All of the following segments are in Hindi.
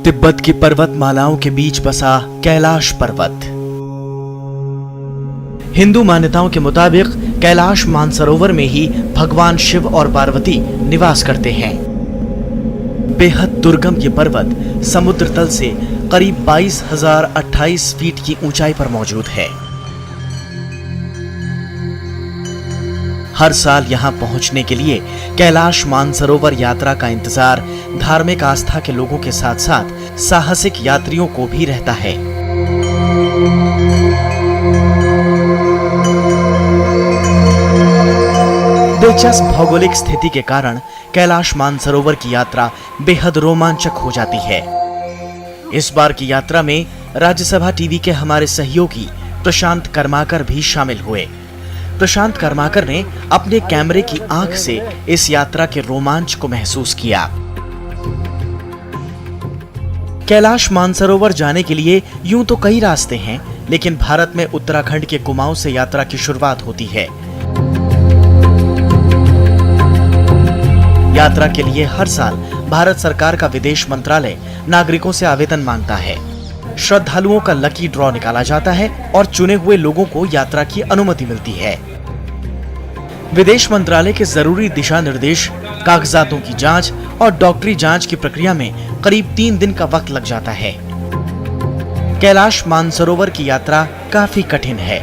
तिब्बत की पर्वतमालाओं के बीच बसा कैलाश पर्वत। हिंदू मान्यताओं के मुताबिक कैलाश मानसरोवर में ही भगवान शिव और पार्वती निवास करते हैं। बेहद दुर्गम ये पर्वत समुद्र तल से करीब 22,028 फीट की ऊंचाई पर मौजूद है। हर साल यहां पहुंचने के लिए कैलाश मानसरोवर यात्रा का इंतजार धार्मिक आस्था के लोगों के साथ साथ साहसिक यात्रियों को भी रहता है। दिलचस्प भौगोलिक स्थिति के कारण कैलाश मानसरोवर की यात्रा बेहद रोमांचक हो जाती है। इस बार की यात्रा में राज्यसभा टीवी के हमारे सहयोगी प्रशांत कर्माकर भी शामिल हुए। प्रशांत कर्माकर ने अपने कैमरे की आंख से इस यात्रा के रोमांच को महसूस किया। कैलाश मानसरोवर जाने के लिए यूं तो कई रास्ते हैं, लेकिन भारत में उत्तराखंड के कुमाऊं से यात्रा की शुरुआत होती है। यात्रा के लिए हर साल भारत सरकार का विदेश मंत्रालय नागरिकों से आवेदन मांगता है। श्रद्धालुओं का लकी ड्रॉ निकाला जाता है और चुने हुए लोगों को यात्रा की अनुमति मिलती है। विदेश मंत्रालय के जरूरी दिशा निर्देश, कागजातों की जांच और डॉक्टरी जांच की प्रक्रिया में करीब 3 दिन का वक्त लग जाता है। कैलाश मानसरोवर की यात्रा काफी कठिन है।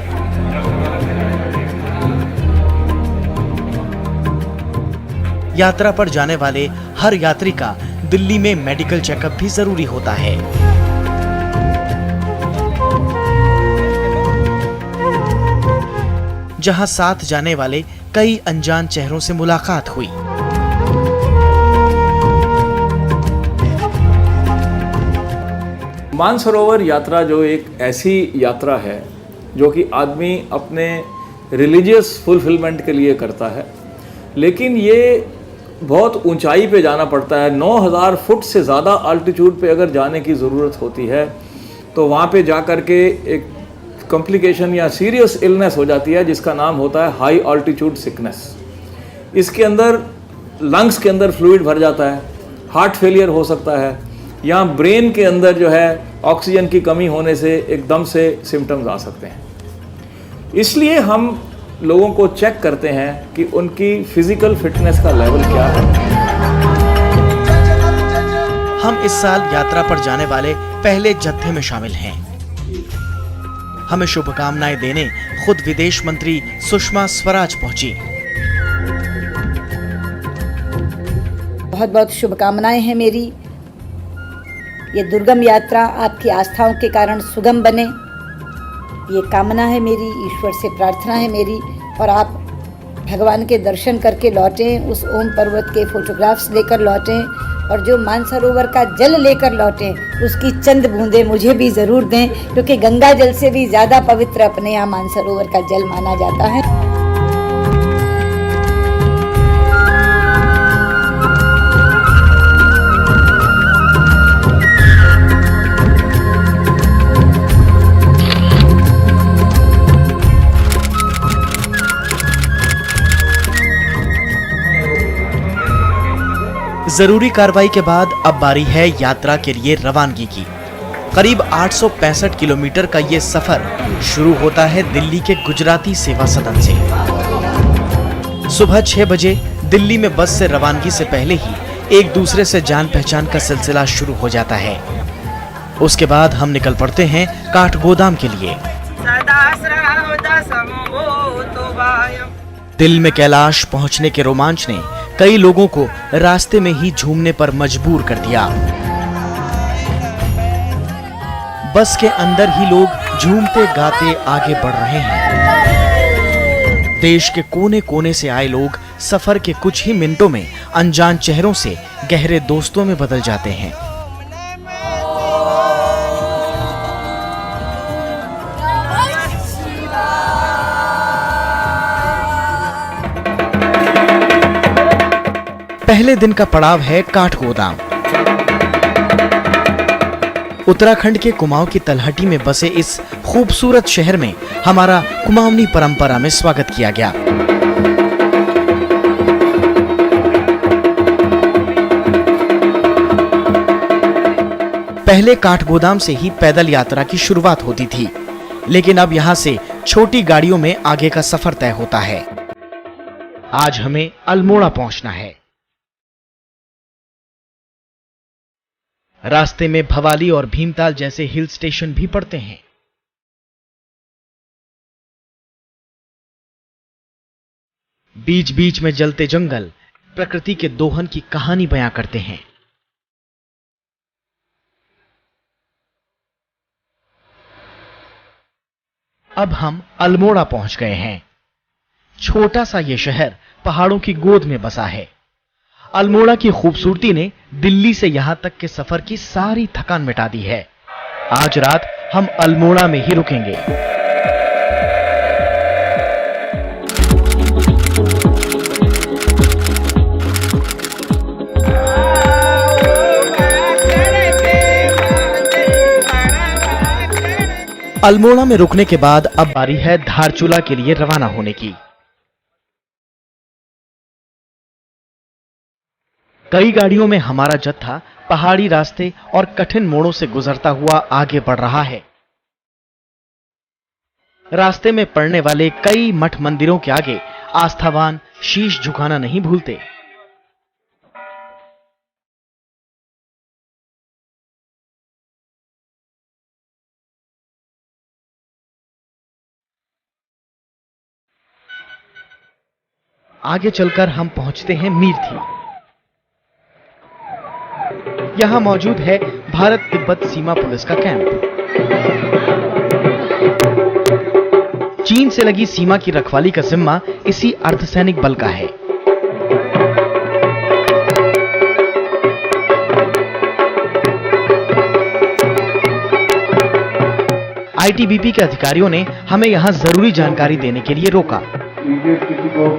यात्रा पर जाने वाले हर यात्री का दिल्ली में मेडिकल चेकअप भी जरूरी होता है। जहां साथ जाने वाले कई अनजान चेहरों से मुलाकात हुई। मानसरोवर यात्रा जो एक ऐसी यात्रा है जो कि आदमी अपने रिलीजियस फुलफिलमेंट के लिए करता है, लेकिन ये बहुत ऊंचाई पे जाना पड़ता है। 9,000 फुट से ज़्यादा अल्टीट्यूड पे अगर जाने की ज़रूरत होती है तो वहाँ पे जा कर के एक कॉम्प्लिकेशन या सीरियस इलनेस हो जाती है जिसका नाम होता है हाई अल्टीट्यूड सिकनेस। इसके अंदर लंग्स के अंदर फ्लूइड भर जाता है, हार्ट फेलियर हो सकता है, या ब्रेन के अंदर जो है ऑक्सीजन की कमी होने से एकदम से सिम्टम्स आ सकते हैं। इसलिए हम लोगों को चेक करते हैं कि उनकी फिजिकल फिटनेस का लेवल क्या है। हम इस साल यात्रा पर जाने वाले पहले जत्थे में शामिल हैं। हमें शुभकामनाएं देने खुद विदेश मंत्री सुषमा स्वराज पहुंची। बहुत बहुत शुभकामनाएं हैं मेरी। ये दुर्गम यात्रा आपकी आस्थाओं के कारण सुगम बने, ये कामना है मेरी, ईश्वर से प्रार्थना है मेरी। और आप भगवान के दर्शन करके लौटें, उस ओम पर्वत के फोटोग्राफ्स लेकर लौटें, और जो मानसरोवर का जल लेकर लौटें उसकी चंद बूंदें मुझे भी ज़रूर दें, क्योंकि गंगा जल से भी ज़्यादा पवित्र अपने यहाँ मानसरोवर का जल माना जाता है। जरूरी कार्रवाई के बाद अब बारी है यात्रा के लिए रवानगी की। करीब 865 किलोमीटर का ये सफर शुरू होता है दिल्ली के गुजराती सेवा सदन से। सुबह 6 बजे दिल्ली में बस से रवानगी से पहले ही एक दूसरे से जान पहचान का सिलसिला शुरू हो जाता है। उसके बाद हम निकल पड़ते हैं काठगोदाम के लिए। दिल में कैलाश पहुंचने के रोमांच ने कई लोगों को रास्ते में ही झूमने पर मजबूर कर दिया। बस के अंदर ही लोग झूमते गाते आगे बढ़ रहे हैं। देश के कोने कोने से आए लोग सफर के कुछ ही मिनटों में अनजान चेहरों से गहरे दोस्तों में बदल जाते हैं। पहले दिन का पड़ाव है काठगोदाम। उत्तराखंड के कुमाऊं की तलहटी में बसे इस खूबसूरत शहर में हमारा कुमाऊनी परंपरा में स्वागत किया गया। पहले काठगोदाम से ही पैदल यात्रा की शुरुआत होती थी, लेकिन अब यहाँ से छोटी गाड़ियों में आगे का सफर तय होता है। आज हमें अल्मोड़ा पहुंचना है। रास्ते में भवाली और भीमताल जैसे हिल स्टेशन भी पड़ते हैं। बीच बीच में जलते जंगल प्रकृति के दोहन की कहानी बयां करते हैं। अब हम अल्मोड़ा पहुंच गए हैं। छोटा सा यह शहर पहाड़ों की गोद में बसा है। अल्मोड़ा की खूबसूरती ने दिल्ली से यहां तक के सफर की सारी थकान मिटा दी है। आज रात हम अल्मोड़ा में ही रुकेंगे। अल्मोड़ा में रुकने के बाद अब बारी है धारचूला के लिए रवाना होने की। कई गाड़ियों में हमारा जत्था पहाड़ी रास्ते और कठिन मोड़ों से गुजरता हुआ आगे बढ़ रहा है। रास्ते में पड़ने वाले कई मठ मंदिरों के आगे आस्थावान शीश झुकाना नहीं भूलते। आगे चलकर हम पहुंचते हैं मीरथी। यहां मौजूद है भारत तिब्बत सीमा पुलिस का कैंप। चीन से लगी सीमा की रखवाली का जिम्मा इसी अर्धसैनिक बल का है। आईटीबीपी के अधिकारियों ने हमें यहां जरूरी जानकारी देने के लिए रोका। किसी को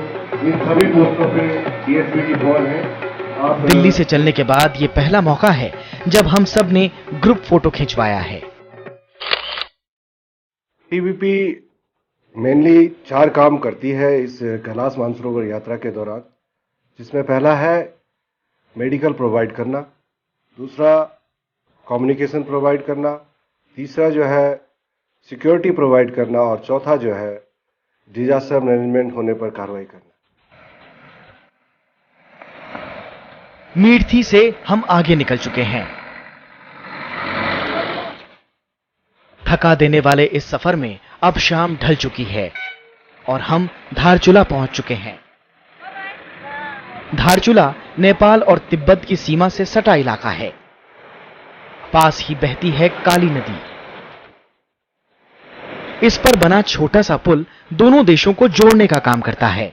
इन सभी पोस्टों पे डीएसपी की कॉल है। दिल्ली से चलने के बाद ये पहला मौका है जब हम सब ने ग्रुप फोटो खिंचवाया है। टीबीपी मेनली 4 काम करती है इस कैलाश मानसरोवर यात्रा के दौरान, जिसमें पहला है मेडिकल प्रोवाइड करना, दूसरा कम्युनिकेशन प्रोवाइड करना, तीसरा जो है सिक्योरिटी प्रोवाइड करना और चौथा जो है डिजास्टर मैनेजमेंट होने पर कार्रवाई करना। मीरथी से हम आगे निकल चुके हैं। थका देने वाले इस सफर में अब शाम ढल चुकी है और हम धारचूला पहुंच चुके हैं। धारचूला नेपाल और तिब्बत की सीमा से सटा इलाका है। पास ही बहती है काली नदी। इस पर बना छोटा सा पुल दोनों देशों को जोड़ने का काम करता है।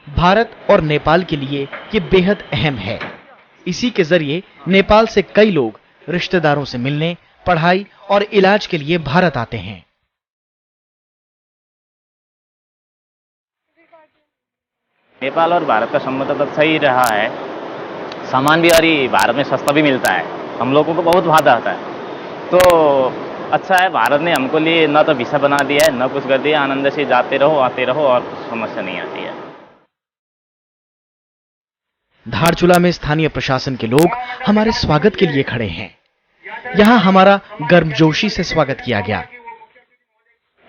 भारत और नेपाल के लिए ये बेहद अहम है। इसी के जरिए नेपाल से कई लोग रिश्तेदारों से मिलने, पढ़ाई और इलाज के लिए भारत आते हैं। नेपाल और भारत का संबंध तो सही रहा है। सामान भी और भारत में सस्ता भी मिलता है। हम लोगों को बहुत फायदा आता है। तो अच्छा है, भारत ने हमको लिए न तो वीसा बना दिया है न कुछ कर दिया। आनंद से जाते रहो आते रहो और कुछ समस्या नहीं आती है। धारचूला में स्थानीय प्रशासन के लोग हमारे स्वागत के लिए खड़े हैं। यहाँ हमारा गर्मजोशी से स्वागत किया गया।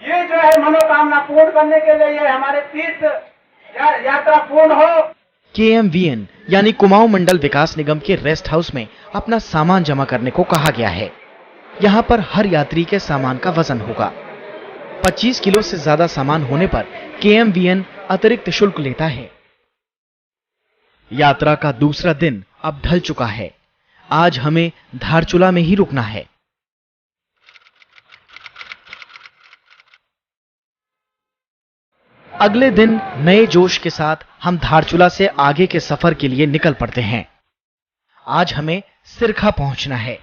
ये जो है मनोकामना पूर्ण करने के लिए ये हमारे तीर्थ यात्रा पूर्ण हो। KMVN यानी कुमाऊं मंडल विकास निगम के रेस्ट हाउस में अपना सामान जमा करने को कहा गया है। यहाँ पर हर यात्री के सामान का वजन होगा। 25 किलो से ज्यादा सामान होने पर KMVN अतिरिक्त शुल्क लेता है। यात्रा का दूसरा दिन अब ढल चुका है। आज हमें धारचूला में ही रुकना है। अगले दिन नए जोश के साथ हम धारचूला से आगे के सफर के लिए निकल पड़ते हैं। आज हमें सिरखा पहुंचना है।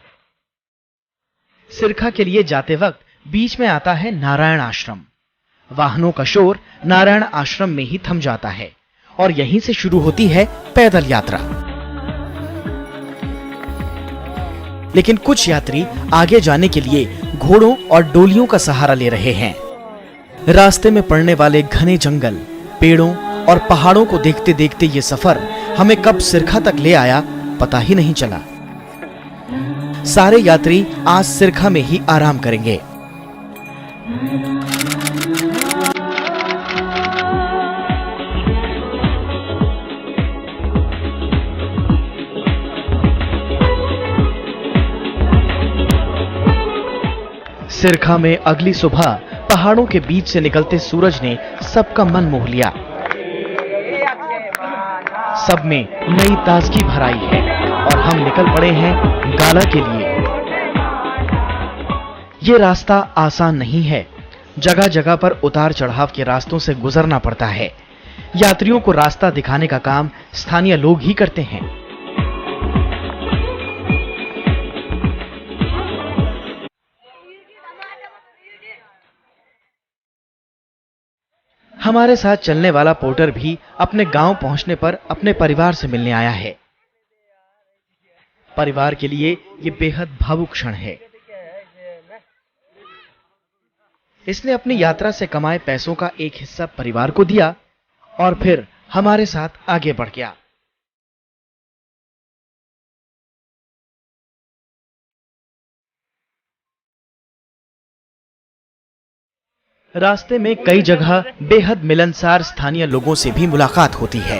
सिरखा के लिए जाते वक्त बीच में आता है नारायण आश्रम। वाहनों का शोर नारायण आश्रम में ही थम जाता है और यहीं से शुरू होती है पैदल यात्रा। लेकिन कुछ यात्री आगे जाने के लिए घोड़ों और डोलियों का सहारा ले रहे हैं। रास्ते में पड़ने वाले घने जंगल, पेड़ों और पहाड़ों को देखते देखते ये सफर हमें कब सिरखा तक ले आया पता ही नहीं चला। सारे यात्री आज सिरखा में ही आराम करेंगे। सिरखा में अगली सुबह पहाड़ों के बीच से निकलते सूरज ने सबका मन मोह लिया। सब में नई ताजगी भर आई है और हम निकल पड़े हैं गाला के लिए। ये रास्ता आसान नहीं है, जगह जगह पर उतार चढ़ाव के रास्तों से गुजरना पड़ता है। यात्रियों को रास्ता दिखाने का काम स्थानीय लोग ही करते हैं। हमारे साथ चलने वाला पोर्टर भी अपने गांव पहुंचने पर अपने परिवार से मिलने आया है। परिवार के लिए ये बेहद भावुक क्षण है। इसने अपनी यात्रा से कमाए पैसों का एक हिस्सा परिवार को दिया और फिर हमारे साथ आगे बढ़ गया। रास्ते में कई जगह बेहद मिलनसार स्थानीय लोगों से भी मुलाकात होती है।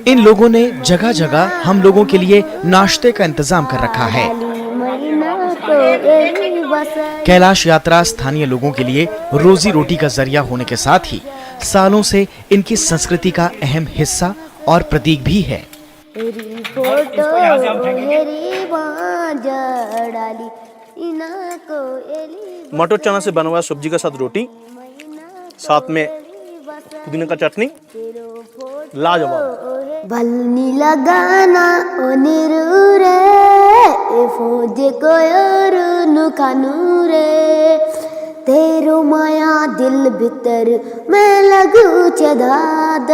इन लोगों ने जगह जगह हम लोगों के लिए नाश्ते का इंतजाम कर रखा है। कैलाश यात्रा स्थानीय लोगों के लिए रोजी रोटी का जरिया होने के साथ ही सालों से इनकी संस्कृति का अहम हिस्सा और प्रतीक भी है। मटर चना से बना हुआ सब्जी के साथ रोटी, साथ में पुदीने का चटनी, लाजवाब। बलनी लगाना ओ निरूरे ए फौज को यार खानू रे तेरो माया दिल भीतर मैं लगू चदाद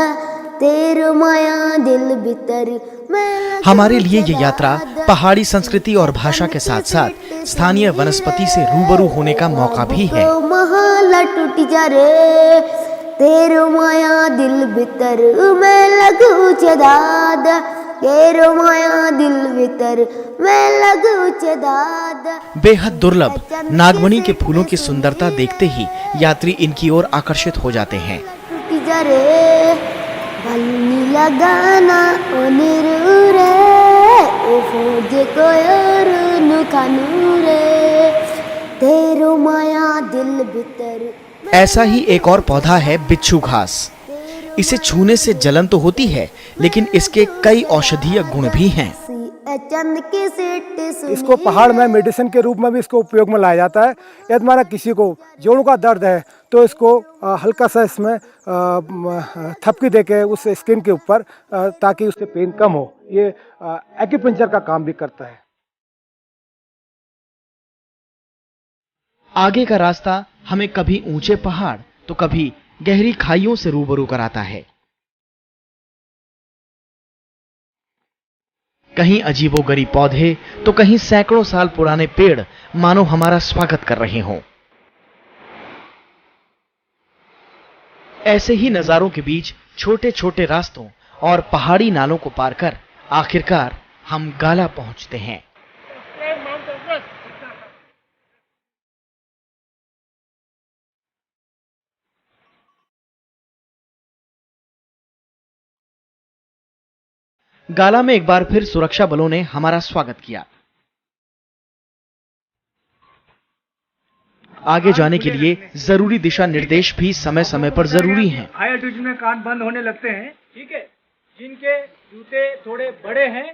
तेरो माया दिल भीतर मैं। हमारे लिए ये यात्रा पहाड़ी संस्कृति और भाषा के साथ साथ स्थानीय वनस्पति से रूबरू होने का मौका भी है। महला टूट जा रे तेरो माया दिल भीतर मैं लगू चदाद तेरो माया दिल भीतर मैं लगू चदाद। बेहद दुर्लभ नागमणि के फूलों की सुंदरता देखते ही यात्री इनकी ओर आकर्षित हो जाते हैं। टूट जा रे बलनी लगाना ओ निरूरे ए फौज को यार खानू रे तेरो माया दिल भीतर। ऐसा ही एक और पौधा है बिच्छू घास। इसे छूने से जलन तो होती है, लेकिन इसके कई औषधीय गुण भी हैं। इसको पहाड़ में मेडिसिन के रूप में भी इसको उपयोग में लाया जाता है। यदि माना किसी को जोड़ों का दर्द है तो इसको हल्का सा इसमें थपकी देके उस स्किन के ऊपर ताकि उससे पेन कम हो। ये एक्यूपंक्चर का काम भी करता है। आगे का रास्ता हमें कभी ऊंचे पहाड़ तो कभी गहरी खाइयों से रूबरू कराता है। कहीं अजीबोगरीब पौधे तो कहीं सैकड़ों साल पुराने पेड़ मानो हमारा स्वागत कर रहे हों। ऐसे ही नजारों के बीच छोटे छोटे रास्तों और पहाड़ी नालों को पार कर आखिरकार हम गाला पहुंचते हैं। गाला में एक बार फिर सुरक्षा बलों ने हमारा स्वागत किया। आगे जाने के लिए जरूरी दिशा निर्देश भी समय समय पर जरूरी हैं। हाई एल्टीट्यूड में कान बंद होने लगते हैं, ठीक है। जिनके जूते थोड़े बड़े हैं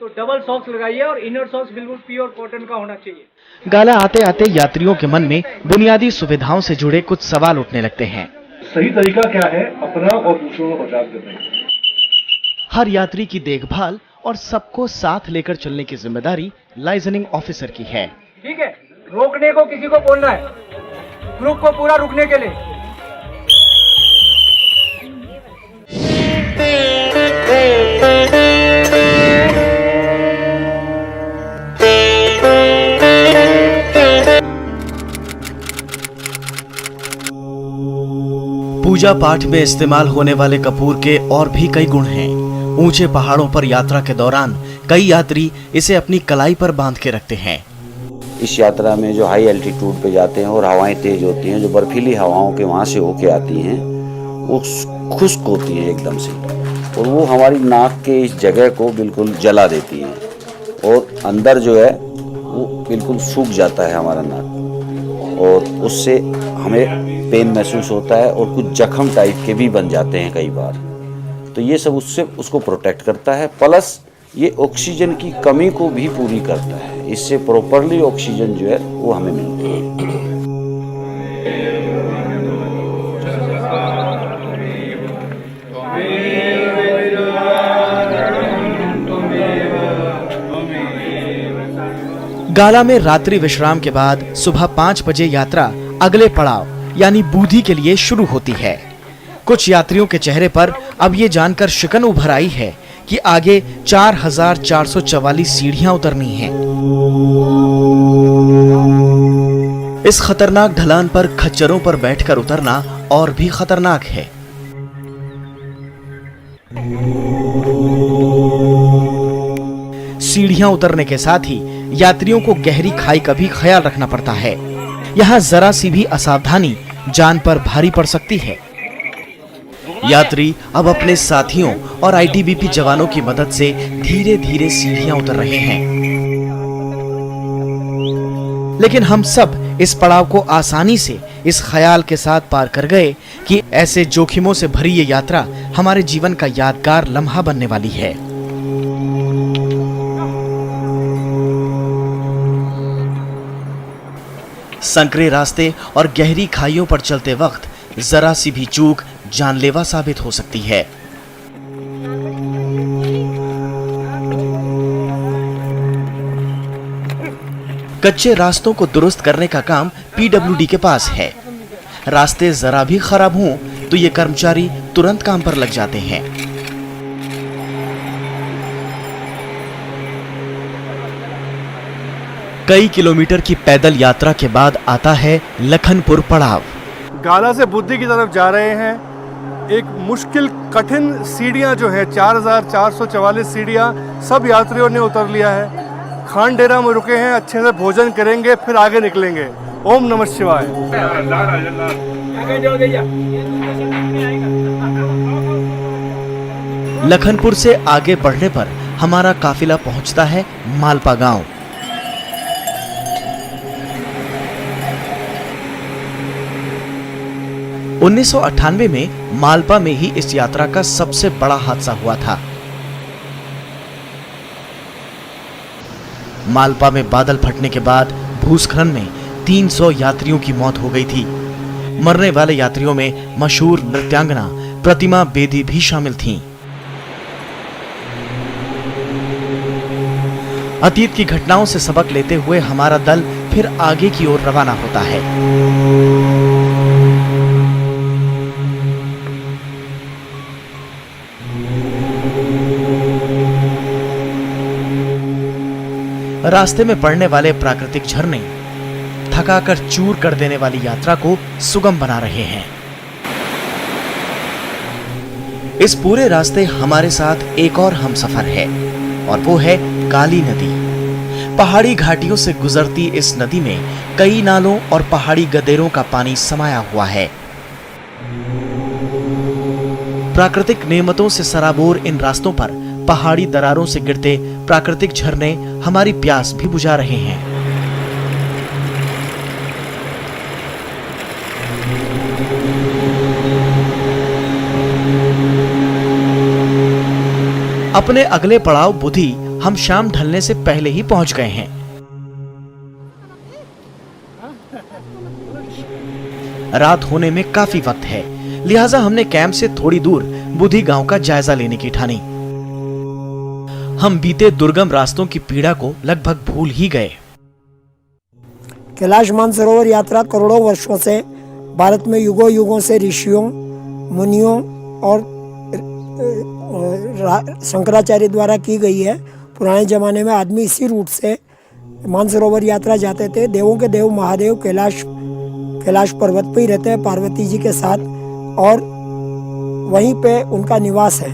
तो डबल सॉक्स लगाइए और इनर सॉक्स बिल्कुल प्योर कॉटन का होना चाहिए। गाला आते आते यात्रियों के मन में बुनियादी सुविधाओं से जुड़े कुछ सवाल उठने लगते हैं। सही तरीका क्या है अपना और दूसरों का बचाव करने का? हर यात्री की देखभाल और सबको साथ लेकर चलने की जिम्मेदारी लाइजनिंग ऑफिसर की है। ठीक है, रोकने को किसी को बोलना है, ग्रुप को पूरा रुकने के लिए। पूजा पाठ में इस्तेमाल होने वाले कपूर के और भी कई गुण हैं। ऊंचे पहाड़ों पर यात्रा के दौरान कई यात्री इसे अपनी कलाई पर बांध के रखते हैं। इस यात्रा में जो हाई एल्टीट्यूड पे जाते हैं और हवाएं तेज होती हैं, जो बर्फीली हवाओं के वहाँ से होके आती हैं, वो खुश्क होती हैं एकदम से, और वो हमारी नाक के इस जगह को बिल्कुल जला देती हैं, और अंदर जो है वो बिल्कुल सूख जाता है हमारा नाक, और उससे हमें पेन महसूस होता है और कुछ जख्म टाइप के भी बन जाते हैं कई बार। तो ये सब उसको प्रोटेक्ट करता है, प्लस ये ऑक्सीजन की कमी को भी पूरी करता है। इससे प्रॉपरली ऑक्सीजन जो है वो हमें मिलती है। गाला में रात्रि विश्राम के बाद सुबह 5 बजे यात्रा अगले पड़ाव यानी बूधी के लिए शुरू होती है। कुछ यात्रियों के चेहरे पर अब ये जानकर शिकन उभर आई है कि आगे 4444 सीढ़ियां उतरनी हैं। इस खतरनाक ढलान पर खच्चरों पर बैठकर उतरना और भी खतरनाक है। सीढ़ियां उतरने के साथ ही यात्रियों को गहरी खाई का भी ख्याल रखना पड़ता है। यहाँ जरा सी भी असावधानी जान पर भारी पड़ सकती है। यात्री अब अपने साथियों और आईटीबीपी जवानों की मदद से धीरे धीरे सीढ़ियां उतर रहे हैं, लेकिन हम सब इस पड़ाव को आसानी से इस ख्याल के साथ पार कर गए कि ऐसे जोखिमों से भरी ये यात्रा हमारे जीवन का यादगार लम्हा बनने वाली है। संकरे रास्ते और गहरी खाइयों पर चलते वक्त जरा सी भी चूक जानलेवा साबित हो सकती है। कच्चे रास्तों को दुरुस्त करने का काम पीडब्ल्यूडी के पास है। रास्ते जरा भी खराब हों तो ये कर्मचारी तुरंत काम पर लग जाते हैं। कई किलोमीटर की पैदल यात्रा के बाद आता है लखनपुर पड़ाव। गाला से बुद्धि की तरफ जा रहे हैं। एक मुश्किल कठिन सीढ़ियां जो है 4444 सीढ़ियां सब यात्रियों ने उतर लिया है। खान डेरा में रुके हैं, अच्छे से भोजन करेंगे फिर आगे निकलेंगे। ओम नमः शिवाय। लखनपुर से आगे बढ़ने पर हमारा काफिला पहुंचता है मालपा गांव। उन्नीस 1998 में मालपा में ही इस यात्रा का सबसे बड़ा हादसा हुआ था। मालपा में बादल फटने के बाद भूस्खलन में 300 यात्रियों की मौत हो गई थी। मरने वाले यात्रियों में मशहूर नृत्यांगना प्रतिमा बेदी भी शामिल थीं। अतीत की घटनाओं से सबक लेते हुए हमारा दल फिर आगे की ओर रवाना होता है। रास्ते में पड़ने वाले प्राकृतिक झरने थकाकर चूर कर देने वाली यात्रा को सुगम बना रहे हैं। इस पूरे रास्ते हमारे साथ एक और हमसफर है और वो है काली नदी। पहाड़ी घाटियों से गुजरती इस नदी में कई नालों और पहाड़ी गदेरों का पानी समाया हुआ है। प्राकृतिक नेमतों से सराबोर इन रास्तों पर पहाड़ी दरारों से गिरते प्राकृतिक झरने हमारी प्यास भी बुझा रहे हैं। अपने अगले पड़ाव बुधी हम शाम ढलने से पहले ही पहुंच गए हैं। रात होने में काफी वक्त है, लिहाजा हमने कैंप से थोड़ी दूर बुधी गांव का जायजा लेने की ठानी। हम बीते दुर्गम रास्तों की पीड़ा को लगभग भूल ही गए। कैलाश मानसरोवर यात्रा करोड़ों वर्षों से भारत में युगों युगों से ऋषियों, मुनियों और शंकराचार्य द्वारा की गई है। पुराने जमाने में आदमी इसी रूट से मानसरोवर यात्रा जाते थे। देवों के देव महादेव कैलाश पर्वत पे ही रहते हैं पार्वती जी के साथ, और वहीं पे उनका निवास है।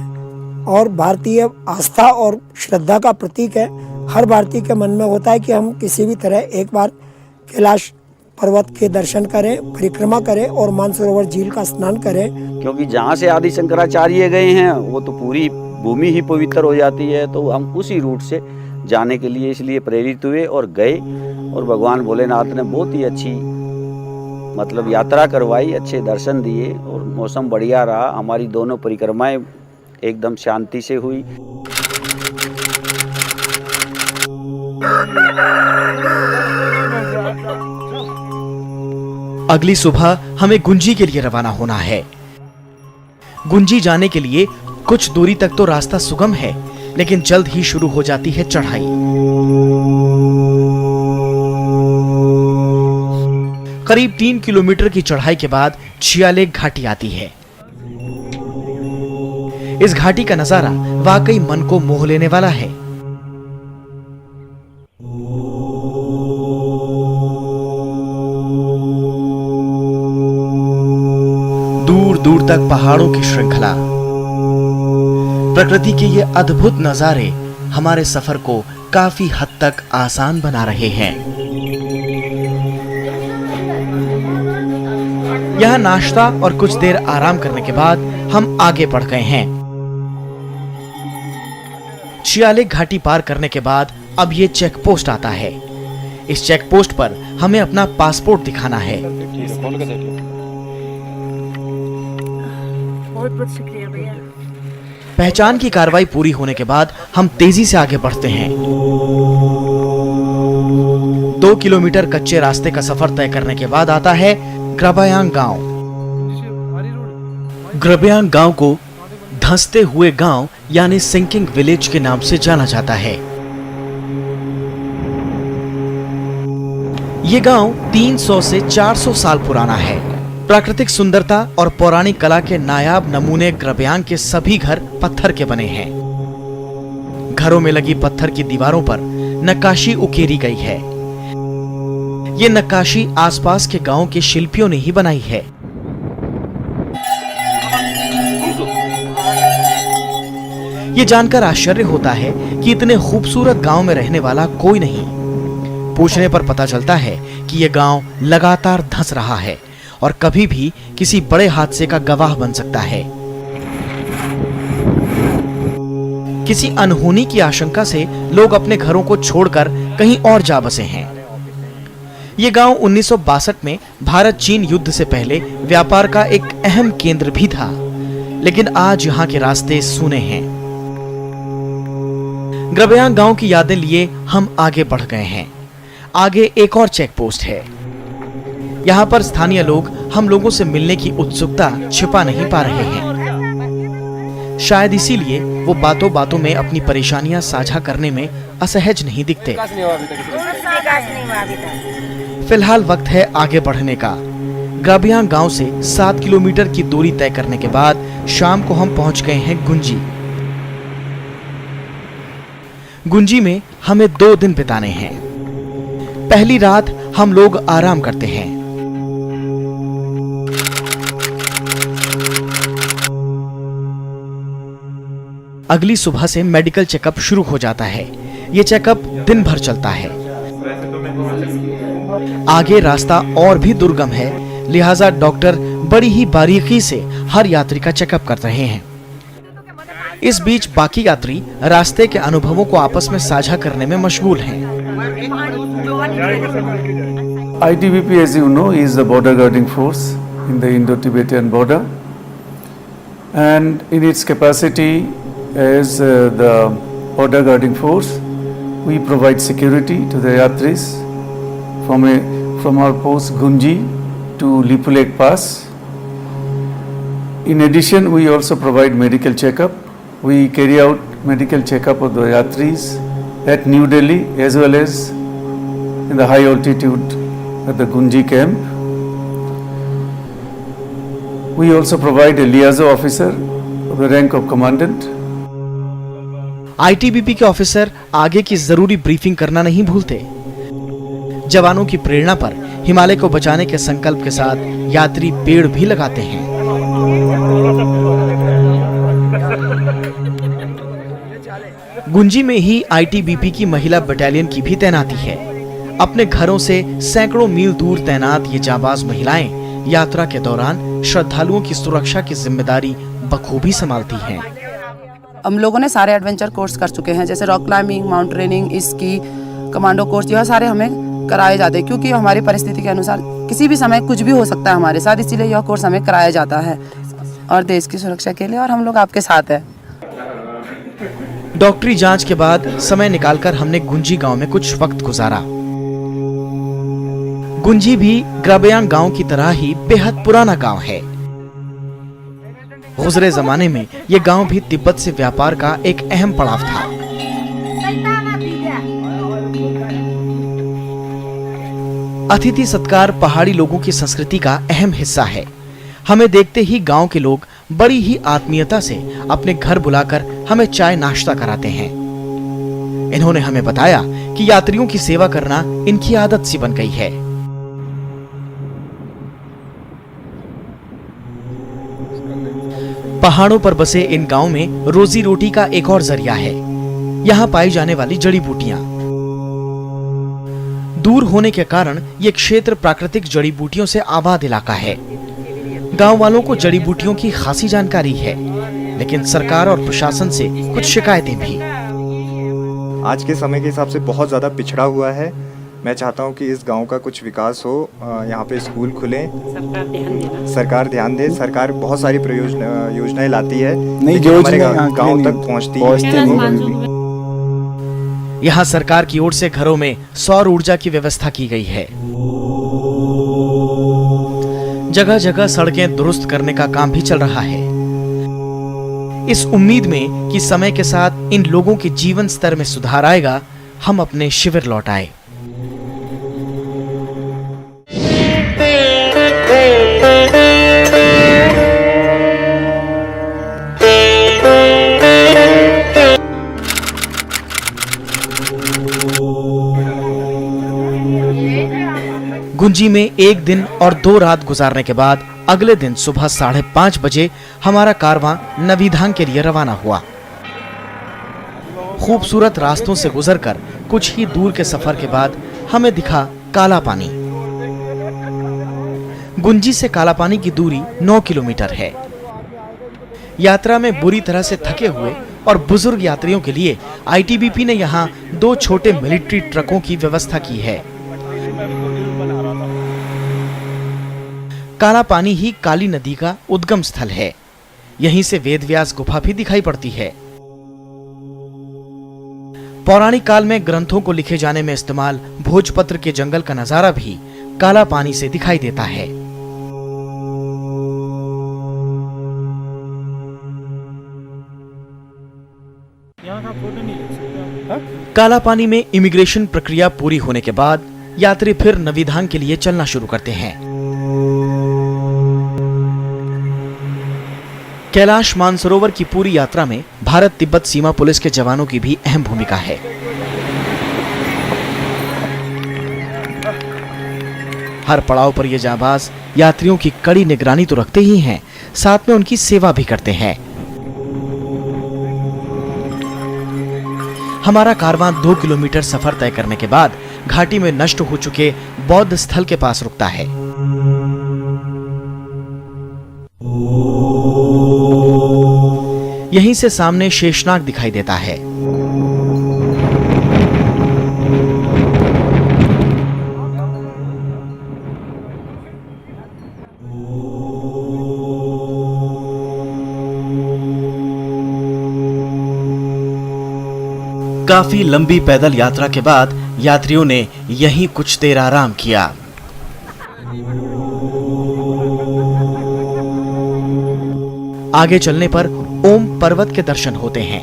और भारतीय आस्था और श्रद्धा का प्रतीक है। हर भारतीय के मन में होता है कि हम किसी भी तरह एक बार कैलाश पर्वत के दर्शन करें, परिक्रमा करें और मानसरोवर झील का स्नान करें। क्योंकि जहाँ से आदि शंकराचार्य गए हैं वो तो पूरी भूमि ही पवित्र हो जाती है, तो हम उसी रूट से जाने के लिए इसलिए प्रेरित हुए और गए। और भगवान भोलेनाथ ने बहुत ही अच्छी मतलब यात्रा करवाई, अच्छे दर्शन दिए और मौसम बढ़िया रहा। हमारी दोनों परिक्रमाएं एकदम शांति से हुई। अगली सुबह हमें गुंजी के लिए रवाना होना है। गुंजी जाने के लिए कुछ दूरी तक तो रास्ता सुगम है, लेकिन जल्द ही शुरू हो जाती है चढ़ाई। करीब 3 किलोमीटर की चढ़ाई के बाद छियालेक घाटी आती है। इस घाटी का नजारा वाकई मन को मोह लेने वाला है। दूर दूर तक पहाड़ों की श्रृंखला, प्रकृति के ये अद्भुत नजारे हमारे सफर को काफी हद तक आसान बना रहे हैं। यहाँ नाश्ता और कुछ देर आराम करने के बाद हम आगे बढ़ गए हैं। छियालेक घाटी पार करने के बाद अब ये चेक पोस्ट आता है। इस चेक पोस्ट पर हमें अपना पासपोर्ट दिखाना है। बहुत शुक्रिया भैया। पहचान की कार्रवाई पूरी होने के बाद हम तेजी से आगे बढ़ते हैं। 2 किलोमीटर कच्चे रास्ते का सफर तय करने के बाद आता है ग्रबयांग गांव। ग्रबयांग गांव को धंसते हुए गांव यानी सिंकिंग विलेज के नाम से जाना जाता है। ये गांव 300 से 400 साल पुराना है। प्राकृतिक सुंदरता और पौराणिक कला के नायाब नमूने ग्रबयांग के सभी घर पत्थर के बने हैं। घरों में लगी पत्थर की दीवारों पर नक्काशी उकेरी गई है। ये नक्काशी आसपास के गांवों के शिल्पियों ने ही बनाई है। ये जानकर आश्चर्य होता है कि इतने खूबसूरत गांव में रहने वाला कोई नहीं। पूछने पर पता चलता है कि यह गांव लगातार धंस रहा है और कभी भी किसी बड़े हादसे का गवाह बन सकता है। किसी अनहोनी की आशंका से लोग अपने घरों को छोड़कर कहीं और जा बसे हैं। ये गांव 1962 में भारत चीन युद्ध से पहले व्यापार का एक अहम केंद्र भी था, लेकिन आज यहाँ के रास्ते सूने हैं। ग्रबयांग गांव की यादें लिए हम आगे बढ़ गए हैं। आगे एक और चेक पोस्ट है। यहाँ पर स्थानीय लोग हम लोगों से मिलने की उत्सुकता छिपा नहीं पा रहे हैं। शायद इसीलिए वो बातों बातों में अपनी परेशानियां साझा करने में असहज नहीं दिखते। फिलहाल वक्त है आगे बढ़ने का। ग्रबयांग गांव से 7 किलोमीटर की दूरी तय करने के बाद शाम को हम पहुंच गए हैं गुंजी। गुंजी में हमें 2 दिन बिताने हैं। पहली रात हम लोग आराम करते हैं। अगली सुबह से मेडिकल चेकअप शुरू हो जाता है। ये चेकअप दिन भर चलता है। आगे रास्ता और भी दुर्गम है, लिहाजा डॉक्टर बड़ी ही बारीकी से हर यात्री का चेकअप कर रहे हैं। इस बीच बाकी यात्री रास्ते के अनुभवों को आपस में साझा करने में मशगूल हैं। ITBP, as you know, is the border guarding force in the Indo-Tibetan border, and in its capacity as the border guarding force, we provide security to the yatris from our post Gunji to Lipulek Pass. In addition, we also provide medical checkup. We carry out medical checkup of the yatris at New Delhi as well as in the high altitude at the Gunji camp. We also provide a liaison officer of the rank of commandant. ITBP के ऑफिसर आगे की जरूरी ब्रीफिंग करना नहीं भूलते। जवानों की प्रेरणा पर हिमालय को बचाने के संकल्प के साथ यात्री पेड़ भी लगाते हैं। गुंजी में ही आईटीबीपी की महिला बटालियन की भी तैनाती है। अपने घरों से सैकड़ों मील दूर तैनात ये जाबाज महिलाएं यात्रा के दौरान श्रद्धालुओं की सुरक्षा की जिम्मेदारी बखूबी संभालती हैं। हम लोगों ने सारे एडवेंचर कोर्स कर चुके हैं, जैसे rock climbing, mountaineering, ski, commando course, यह सारे हमें कराए जाते हैं क्योंकि हमारी परिस्थिति के अनुसार किसी भी समय कुछ भी हो सकता है हमारे साथ, इसीलिए यह कोर्स हमें कराया जाता है और देश की सुरक्षा के लिए, और हम लोग आपके साथ हैं। डॉक्टरी जांच के बाद समय निकालकर हमने गुंजी गांव में कुछ वक्त गुजारा। गुंजी भी ग्राबयांग गांव की तरह ही बेहद पुराना गांव है। गुजरे जमाने में यह गांव भी तिब्बत से व्यापार का एक अहम पड़ाव था। अतिथि सत्कार पहाड़ी लोगों की संस्कृति का अहम हिस्सा है। हमें देखते ही गांव के लोग बड़ी ही आत्मीयता से अपने घर बुलाकर हमें चाय नाश्ता कराते हैं। इन्होंने हमें बताया कि यात्रियों की सेवा करना इनकी आदत सी बन गई है। पहाड़ों पर बसे इन गांव में रोजी रोटी का एक और जरिया है। यहाँ पाई जाने वाली जड़ी बूटियां। दूर होने के कारण ये क्षेत्र प्राकृतिक जड़ी बूटियों से आबाद इलाका है। गांव वालों को जड़ी बूटियों की खासी जानकारी है, लेकिन सरकार और प्रशासन से कुछ शिकायतें भी। आज के समय के हिसाब से बहुत ज़्यादा पिछड़ा हुआ है। मैं चाहता हूं कि इस गांव का कुछ विकास हो, यहाँ पे स्कूल खुलें, सरकार ध्यान दे। सरकार बहुत सारी योजनाएं लाती है, लेकिन हमारे गांव तक पहुँचती नहीं। यहाँ सरकार की ओर से घरों में सौर ऊर्जा की व्यवस्था की गई है। जगह जगह सड़कें दुरुस्त करने का काम भी चल रहा है, इस उम्मीद में कि समय के साथ इन लोगों के जीवन स्तर में सुधार आएगा, हम अपने शिविर लौट आए। गुंजी में एक दिन और 2 रात गुजारने के बाद अगले दिन सुबह 5:30 बजे हमारा कारवां नवीधांग के लिए रवाना हुआ। खूबसूरत रास्तों से गुजरकर कुछ ही दूर के सफर के बाद हमें दिखा काला पानी। गुंजी से काला पानी की दूरी 9 किलोमीटर है। यात्रा में बुरी तरह से थके हुए और बुजुर्ग यात्रियों के लिए आईटीबीपी ने यहाँ 2 छोटे मिलिट्री ट्रकों की व्यवस्था की है। काला पानी ही काली नदी का उद्गम स्थल है। यहीं से वेदव्यास गुफा भी दिखाई पड़ती है। पौराणिक काल में ग्रंथों को लिखे जाने में इस्तेमाल भोजपत्र के जंगल का नजारा भी काला पानी से दिखाई देता है। काला पानी में इमिग्रेशन प्रक्रिया पूरी होने के बाद यात्री फिर नवीधांग के लिए चलना शुरू करते हैं। कैलाश मानसरोवर की पूरी यात्रा में भारत तिब्बत सीमा पुलिस के जवानों की भी अहम भूमिका है। हर पड़ाव पर ये जाबाज यात्रियों की कड़ी निगरानी तो रखते ही हैं, साथ में उनकी सेवा भी करते हैं। हमारा कारवां 2 किलोमीटर सफर तय करने के बाद घाटी में नष्ट हो चुके बौद्ध स्थल के पास रुकता है। यहीं से सामने शेषनाग दिखाई देता है। काफी लंबी पैदल यात्रा के बाद यात्रियों ने यहीं कुछ देर आराम किया। आगे चलने पर ओम पर्वत के दर्शन होते हैं,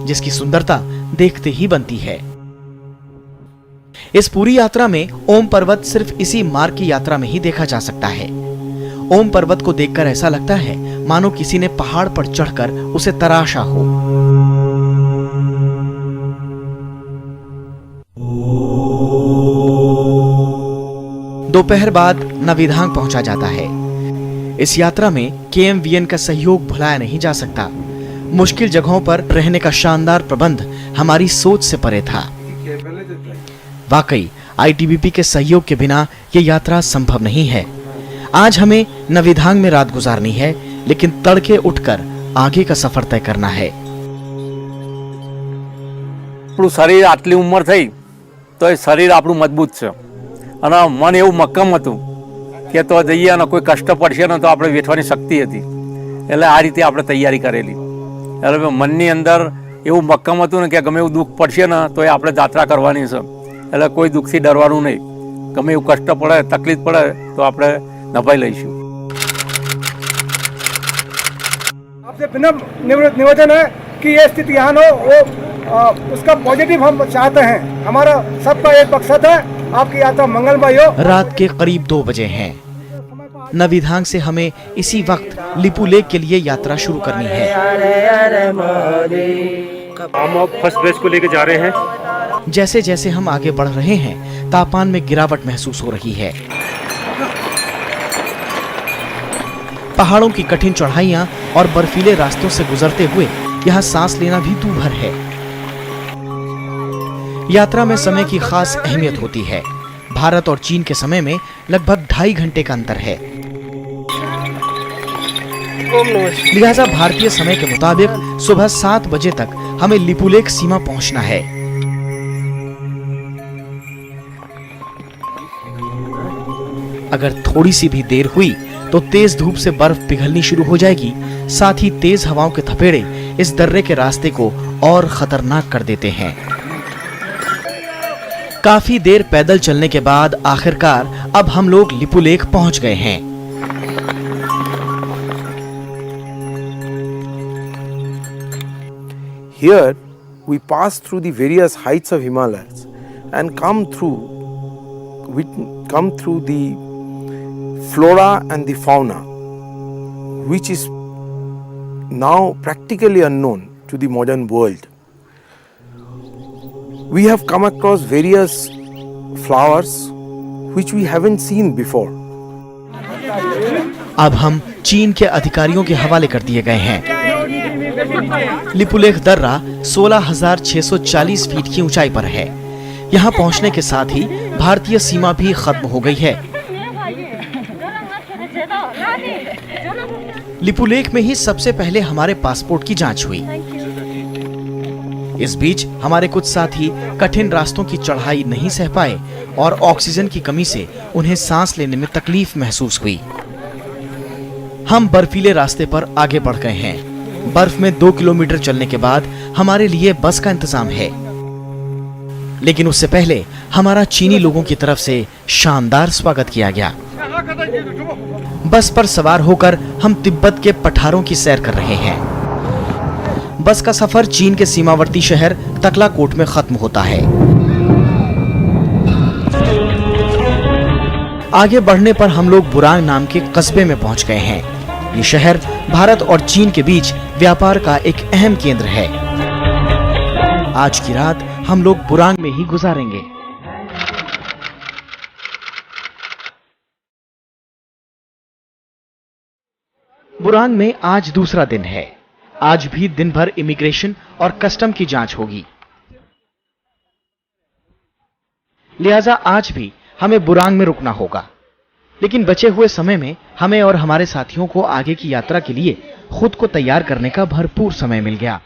जिसकी सुंदरता देखते ही बनती है। इस पूरी यात्रा में ओम पर्वत सिर्फ इसी मार्ग की यात्रा में ही देखा जा सकता है। ओम पर्वत को देखकर ऐसा लगता है मानो किसी ने पहाड़ पर चढ़कर उसे तराशा हो। दोपहर बाद नवीधांग पहुंचा जाता है। इस यात्रा में केएमवीएन का सहयोग भुलाया नहीं जा सकता। मुश्किल जगहों पर रहने का शानदार प्रबंध हमारी सोच से परे था। वाकई आईटीबीपी के सहयोग के बिना ये यात्रा संभव नहीं है। आज हमें नवीधांग में रात गुजारनी है, लेकिन तड़के उठकर आगे का सफर तय करना है। આપણું શરીર આટલી ઉંમર થઈ તો એ શરીર આપણું મજબૂત છે અને મન એવું મક્કમ હતું કે તો જઈએ અને કોઈ કષ્ટ પડશે ને તો આપણે વેઠવાની શક્તિ હતી, એટલે આ રીતે આપણે તૈયારી કરેલી। એટલે મનની અંદર એવું મક્કમ હતું ને કે ગમે એવું દુઃખ પડશે ને તો એ આપણે જાત્રા કરવાની છે, એટલે કોઈ દુઃખથી ડરવાનું નહીં। ગમે એવું કષ્ટ પડે તકલીફ પડે તો આપણે નભાઈ લઈશું। आपसे निवेदन है कि ये स्थिति यहाँ हो, वो उसका पॉजिटिव हम चाहते हैं। हमारा सबका एक मकसद है, आपकी यात्रा मंगलमय हो। रात के करीब 2 बजे हैं। नवीधांग से हमें इसी वक्त लिपू लेक के लिए यात्रा शुरू करनी है। हम अब फर्स्ट बैच को लेकर जा रहे हैं। जैसे जैसे हम आगे बढ़ रहे हैं, तापमान में गिरावट महसूस हो रही है। पहाड़ों की कठिन चढ़ाइयां और बर्फीले रास्तों से गुजरते हुए यहाँ सांस लेना भी दूभर है। यात्रा में समय की खास अहमियत होती है। भारत और चीन के समय में लगभग 2.5 घंटे का अंतर है। लिहाजा भारतीय समय के मुताबिक सुबह 7 बजे तक हमें लिपुलेक सीमा पहुंचना है। अगर थोड़ी सी भी देर हुई तो तेज धूप से बर्फ पिघलनी शुरू हो जाएगी। साथ ही तेज हवाओं के थपेड़े इस दर्रे के रास्ते को और खतरनाक कर देते हैं। काफी देर पैदल चलने के बाद आखिरकार अब हम लोग लिपुलेक पहुंच गए हैं। Here we pass through the various heights of Himalayas and come through the flora and the fauna, which is now practically unknown to the modern world. We have come across various flowers which we haven't seen before. अब हम चीन के अधिकारियों के हवाले कर दिए गए हैं। लिपुलेख दर्रा 16,640 फीट की ऊंचाई पर है। यहाँ पहुँचने के साथ ही भारतीय सीमा भी खत्म हो गई है। लिपुलेख में ही सबसे पहले हमारे पासपोर्ट की जांच हुई। इस बीच हमारे कुछ साथी कठिन रास्तों की चढ़ाई नहीं सह पाए और ऑक्सीजन की कमी से उन्हें सांस लेने में तकलीफ महसूस हुई। हम बर्फीले रास्ते पर आगे बढ़ गए हैं। बर्फ में 2 किलोमीटर चलने के बाद हमारे लिए बस का इंतजाम है, लेकिन उससे पहले हमारा चीनी लोगों की तरफ से शानदार स्वागत किया गया। बस पर सवार होकर हम तिब्बत के पठारों की सैर कर रहे हैं। बस का सफर चीन के सीमावर्ती शहर तकलाकोट में खत्म होता है। आगे बढ़ने पर हम लोग बुरांग नाम के कस्बे में पहुंच गए हैं। ये शहर भारत और चीन के बीच व्यापार का एक अहम केंद्र है। आज की रात हम लोग बुरांग में ही गुजारेंगे। बुरांग में आज दूसरा दिन है। आज भी दिन भर इमिग्रेशन और कस्टम की जांच होगी। लिहाजा आज भी हमें बुरांग में रुकना होगा, लेकिन बचे हुए समय में हमें और हमारे साथियों को आगे की यात्रा के लिए खुद को तैयार करने का भरपूर समय मिल गया।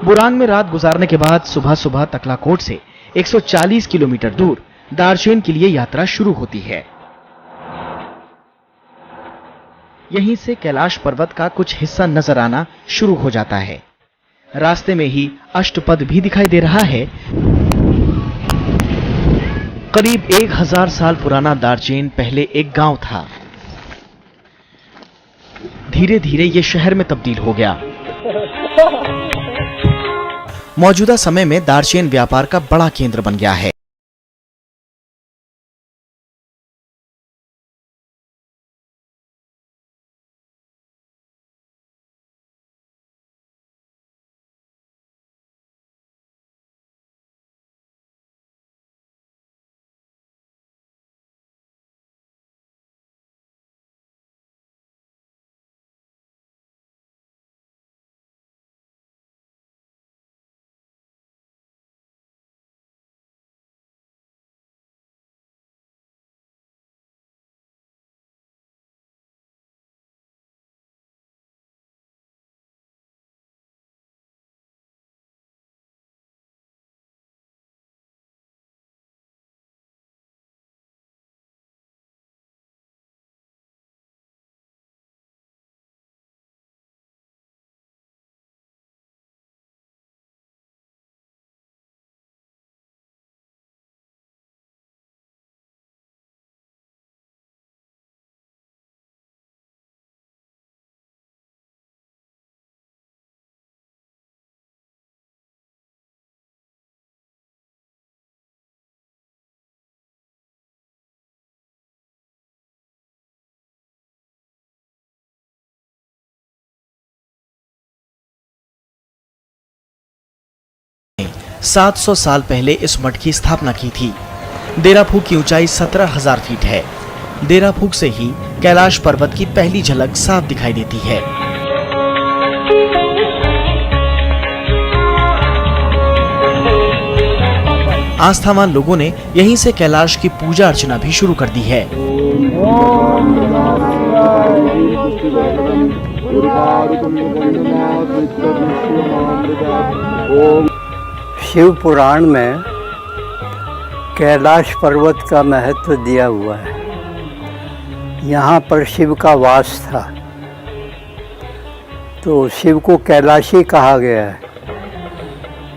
बुरांग में रात गुजारने के बाद सुबह सुबह तकलाकोट से 140 किलोमीटर दूर दार्जिलिंग के लिए यात्रा शुरू होती है। यहीं से कैलाश पर्वत का कुछ हिस्सा नजर आना शुरू हो जाता है। रास्ते में ही अष्टपद भी दिखाई दे रहा है। करीब 1000 साल पुराना दार्जिलिंग पहले एक गांव था। धीरे धीरे ये शहर में तब्दील हो गया। मौजूदा समय में दार्जिलिंग व्यापार का बड़ा केंद्र बन गया है। 700 साल पहले इस मठ की स्थापना की थी। देराफूक की ऊंचाई 17,000 फीट है। देराफूक से ही कैलाश पर्वत की पहली झलक साफ दिखाई देती है। आस्थावान लोगों ने यहीं से कैलाश की पूजा अर्चना भी शुरू कर दी है। शिव पुराण में कैलाश पर्वत का महत्व दिया हुआ है। यहाँ पर शिव का वास था, तो शिव को कैलाशी कहा गया है,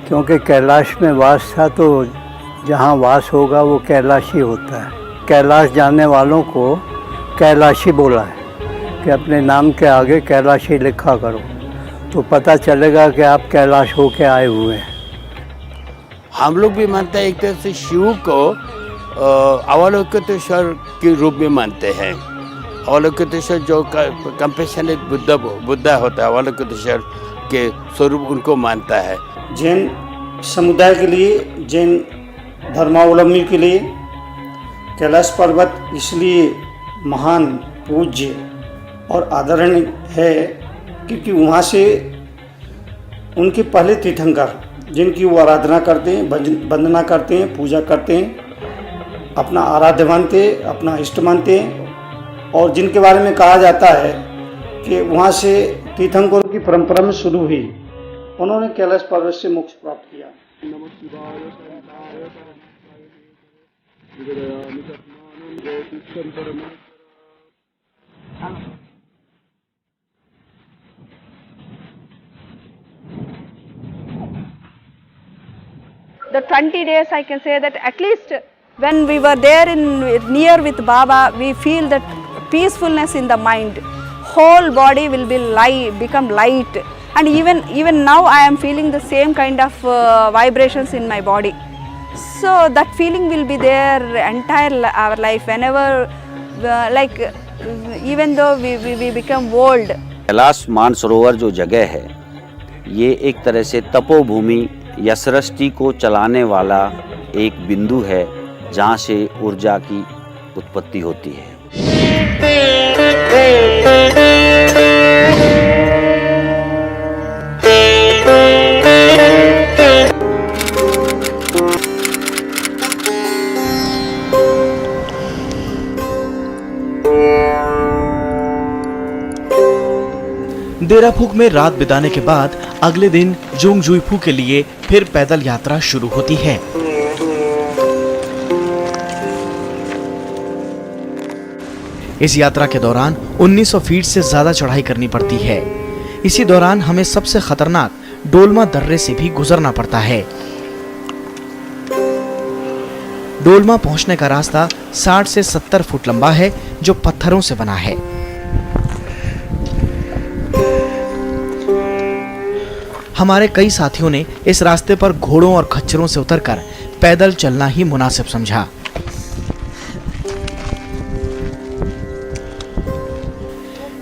क्योंकि कैलाश में वास था, तो जहाँ वास होगा वो कैलाशी होता है। कैलाश जाने वालों को कैलाशी बोला है कि अपने नाम के आगे कैलाशी लिखा करो, तो पता चलेगा कि आप कैलाश होके आए हुए हैं। हम लोग भी मानते हैं, एक तरह से शिव को अवलोकितेश्वर के रूप में मानते हैं। अवलोकितेश्वर जो कंपैशनेट बुद्धा होता है, अवलोकितेश्वर के स्वरूप उनको मानता है। जैन समुदाय के लिए, जैन धर्मावलंबी के लिए कैलाश पर्वत इसलिए महान, पूज्य और आदरणीय है क्योंकि वहाँ से उनके पहले तीर्थंकर, जिनकी वो आराधना करते हैं, वंदना करते हैं, पूजा करते हैं, अपना आराध्य मानते हैं, अपना इष्ट मानते हैं, और जिनके बारे में कहा जाता है कि वहाँ से तीर्थंकरों की परंपरा में शुरू हुई, उन्होंने कैलाश पर्वत से मोक्ष प्राप्त किया। The 20 days, I can say that at least when we were there near with Baba, we feel that peacefulness in the mind. Whole body will be become light, and even now I am feeling the same kind of vibrations in my body. So that feeling will be there entire our life. Whenever even though we become old. Kailash Mansarovar जो जगह है, ये एक तरह से तपोभूमि या सृष्टि को चलाने वाला एक बिंदु है, जहाँ से ऊर्जा की उत्पत्ति होती है। देराफूक में रात बिताने के बाद अगले दिन जोंगजुईफू के लिए फिर पैदल यात्रा शुरू होती है। इस यात्रा के दौरान 1900 फीट से ज्यादा चढ़ाई करनी पड़ती है। इसी दौरान हमें सबसे खतरनाक डोलमा दर्रे से भी गुजरना पड़ता है। डोलमा पहुंचने का रास्ता 60 से 70 फुट लंबा है, जो पत्थरों से बना है। हमारे कई साथियों ने इस रास्ते पर घोड़ों और खच्चरों से उतरकर पैदल चलना ही मुनासिब समझा।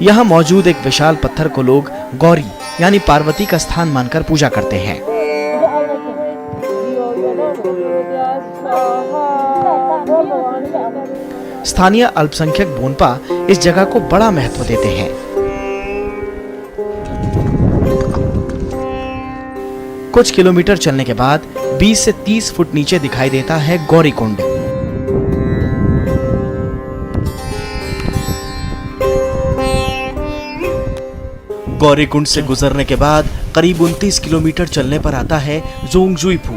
यहाँ मौजूद एक विशाल पत्थर को लोग गौरी यानी पार्वती का स्थान मानकर पूजा करते हैं। स्थानीय अल्पसंख्यक बोनपा इस जगह को बड़ा महत्व देते हैं। कुछ किलोमीटर चलने के बाद 20 से 30 फुट नीचे दिखाई देता है गौरी कुंड। गौरी कुंड से गुजरने के बाद करीब 29 किलोमीटर चलने पर आता है जोंगजुईफू।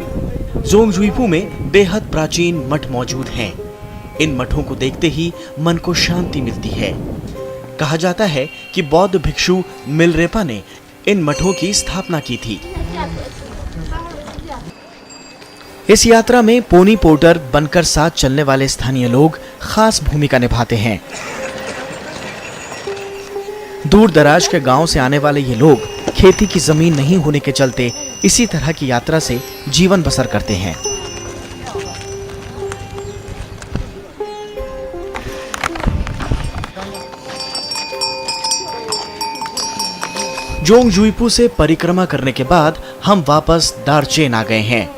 जोंगजुईफू में बेहद प्राचीन मठ मौजूद हैं। इन मठों को देखते ही मन को शांति मिलती है। कहा जाता है कि बौद्ध भिक्षु मिलरेपा ने इन मठों की स्थापना की थी। इस यात्रा में पोनी पोर्टर बनकर साथ चलने वाले स्थानीय लोग खास भूमिका निभाते हैं। दूर दराज के गांव से आने वाले ये लोग खेती की जमीन नहीं होने के चलते इसी तरह की यात्रा से जीवन बसर करते हैं। जोंगजुईफू से परिक्रमा करने के बाद हम वापस दार्चेन आ गए हैं।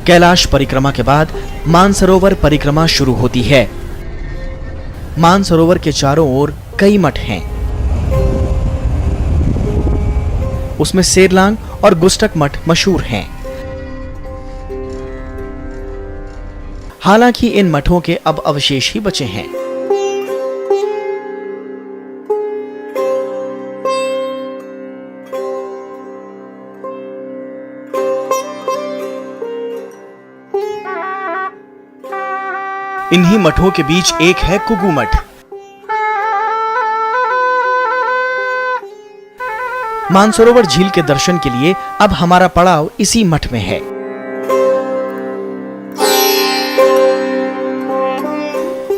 कैलाश परिक्रमा के बाद मानसरोवर परिक्रमा शुरू होती है। मानसरोवर के चारों ओर कई मठ हैं। उसमें सेरलांग और गुस्टक मठ मशहूर हैं। हालांकि इन मठों के अब अवशेष ही बचे हैं। इन्हीं मठों के बीच एक है कुगू मठ। मानसरोवर झील के दर्शन के लिए अब हमारा पड़ाव इसी मठ में है।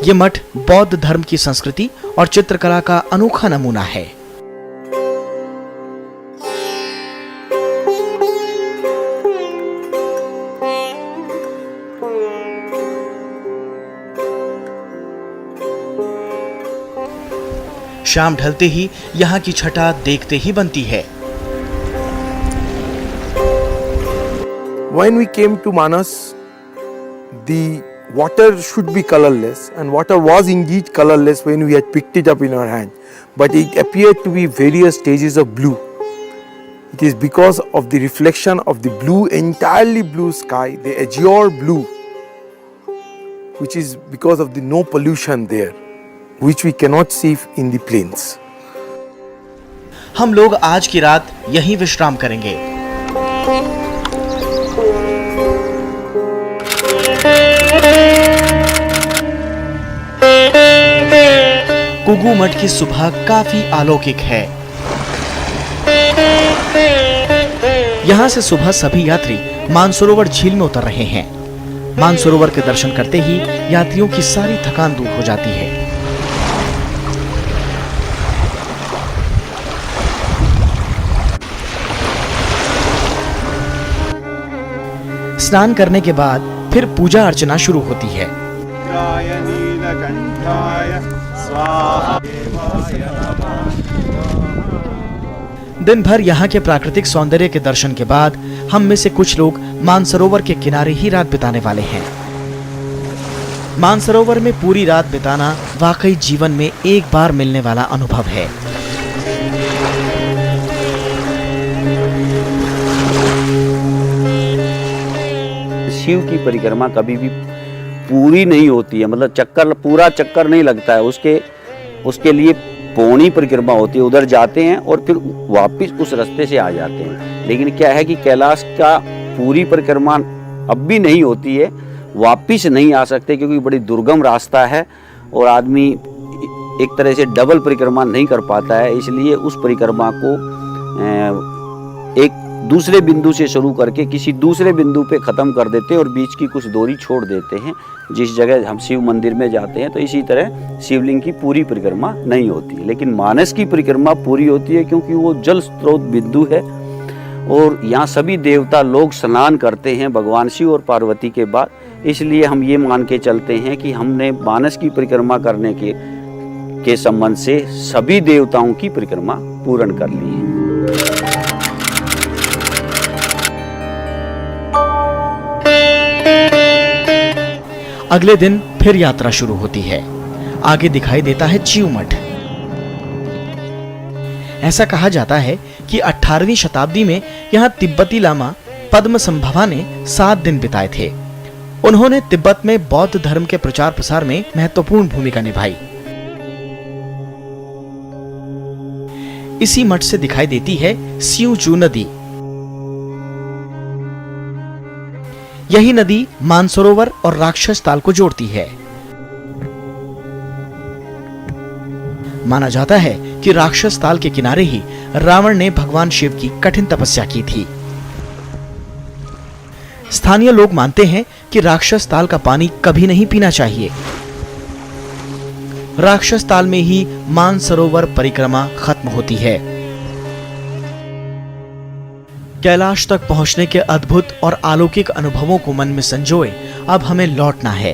ये मठ बौद्ध धर्म की संस्कृति और चित्रकला का अनोखा नमूना है। शाम ढलते ही यहाँ की छटा देखते ही बनती है। When we came to Manas, the water should be colorless, and water was indeed colorless when we had picked it up in our hand, but it appeared to be various stages of blue. It is because of the reflection of the blue, entirely blue sky, the azure blue, which is because of the no pollution there, which we cannot see in the plains. हम लोग आज की रात यहीं विश्राम करेंगे। कुगू मठ की सुबह काफी अलौकिक है। यहाँ से सुबह सभी यात्री मानसरोवर झील में उतर रहे हैं। मानसरोवर के दर्शन करते ही यात्रियों की सारी थकान दूर हो जाती है। स्नान करने के बाद फिर पूजा अर्चना शुरू होती है। दिन भर यहाँ के प्राकृतिक सौंदर्य के दर्शन के बाद हम में से कुछ लोग मानसरोवर के किनारे ही रात बिताने वाले हैं। मानसरोवर में पूरी रात बिताना वाकई जीवन में एक बार मिलने वाला अनुभव है। शिव की परिक्रमा कभी भी पूरी नहीं होती है, मतलब चक्कर पूरा चक्कर नहीं लगता है। उसके लिए पौनी परिक्रमा होती है, उधर जाते हैं और फिर वापस उस रास्ते से आ जाते हैं। लेकिन क्या है कि कैलाश का पूरी परिक्रमा अब भी नहीं होती है, वापस नहीं आ सकते क्योंकि बड़ी दुर्गम रास्ता है और आदमी एक तरह से डबल परिक्रमा नहीं कर पाता है। इसलिए उस परिक्रमा को एक दूसरे बिंदु से शुरू करके किसी दूसरे बिंदु पे ख़त्म कर देते हैं और बीच की कुछ दूरी छोड़ देते हैं। जिस जगह हम शिव मंदिर में जाते हैं तो इसी तरह शिवलिंग की पूरी परिक्रमा नहीं होती है, लेकिन मानस की परिक्रमा पूरी होती है क्योंकि वो जल स्रोत बिंदु है और यहाँ सभी देवता लोग स्नान करते हैं भगवान शिव और पार्वती के बाद। इसलिए हम ये मान के चलते हैं कि हमने मानस की परिक्रमा करने के संबंध से सभी देवताओं की परिक्रमा पूर्ण कर ली है। अगले दिन फिर यात्रा शुरू होती है। आगे दिखाई देता है चिऊ मठ। ऐसा कहा जाता है कि 18वीं शताब्दी में यहाँ तिब्बती लामा पद्मसंभवा ने 7 दिन बिताए थे। उन्होंने तिब्बत में बौद्ध धर्म के प्रचार प्रसार में महत्वपूर्ण भूमिका निभाई। इसी मठ से दिखाई देती है सियूचू नदी। यही नदी मानसरोवर और राक्षस ताल को जोड़ती है। माना जाता है कि राक्षस ताल के किनारे ही रावण ने भगवान शिव की कठिन तपस्या की थी। स्थानीय लोग मानते हैं कि राक्षस ताल का पानी कभी नहीं पीना चाहिए। राक्षस ताल में ही मानसरोवर परिक्रमा खत्म होती है। कैलाश तक पहुंचने के अद्भुत और अलौकिक अनुभवों को मन में संजोए अब हमें लौटना है।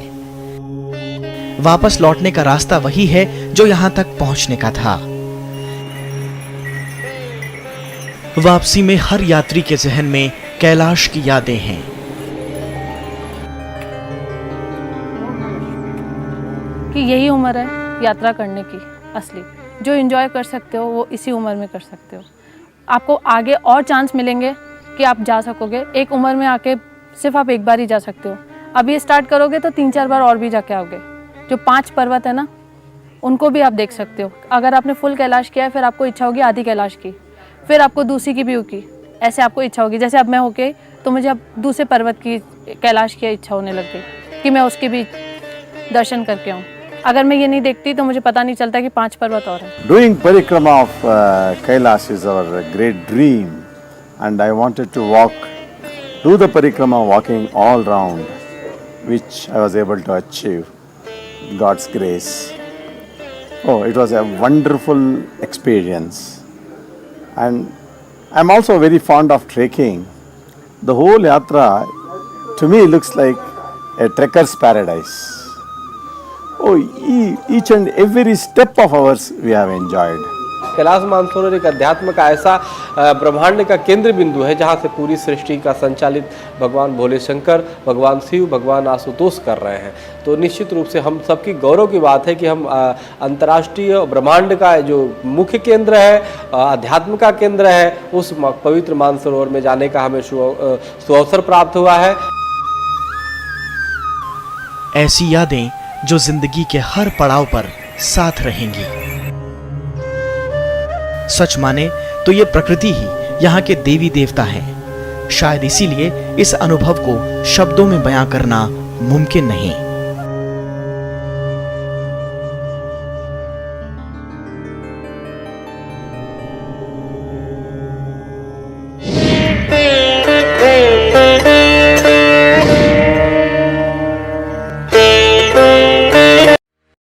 वापस लौटने का रास्ता वही है जो यहां तक पहुंचने का था। वापसी में हर यात्री के जहन में कैलाश की यादें हैं। कि यही उम्र है यात्रा करने की असली। जो एंजॉय कर सकते हो वो इसी उम्र में कर सकते हो। आपको आगे और चांस मिलेंगे कि आप जा सकोगे। एक उम्र में आके सिर्फ आप एक बार ही जा सकते हो। अभी स्टार्ट करोगे तो 3-4 बार और भी जाके आओगे। जो 5 पर्वत है ना, उनको भी आप देख सकते हो। अगर आपने फुल कैलाश किया है, फिर आपको इच्छा होगी आधी कैलाश की, फिर आपको दूसरी की भी होगी, ऐसे आपको इच्छा होगी। जैसे अब मैं होके तो मुझे अब दूसरे पर्वत की, कैलाश की इच्छा होने लग गई कि मैं उसके भी दर्शन करके आऊँ। अगर मैं ये नहीं देखती तो मुझे पता नहीं चलता कि 5 पर्वत और हैं। Doing parikrama of Kailash is our great dream, and I wanted to do the parikrama walking all round, which I was able to achieve. God's grace. Oh, it was a wonderful experience, and I'm also very fond of trekking. The whole yatra to me looks like a trekker's paradise. Oh, each and every step of ours we have enjoyed. Kailash Mansarovar एक अध्यात्म का ऐसा ब्रह्मांड का केंद्र बिंदु है जहाँ से पूरी सृष्टि का संचालित भगवान भोले शंकर, भगवान शिव, भगवान आशुतोष कर रहे हैं। तो निश्चित रूप से हम सबकी गौरव की बात है कि हम अंतर्राष्ट्रीय ब्रह्मांड का जो मुख्य केंद्र है, अध्यात्म का केंद्र है, उस पवित्र मानसरोवर में जाने का हमें सुअवसर प्राप्त हुआ है। ऐसी यादें जो जिंदगी के हर पड़ाव पर साथ रहेंगी। सच माने तो ये प्रकृति ही यहाँ के देवी देवता हैं। शायद इसीलिए इस अनुभव को शब्दों में बयां करना मुमकिन नहीं।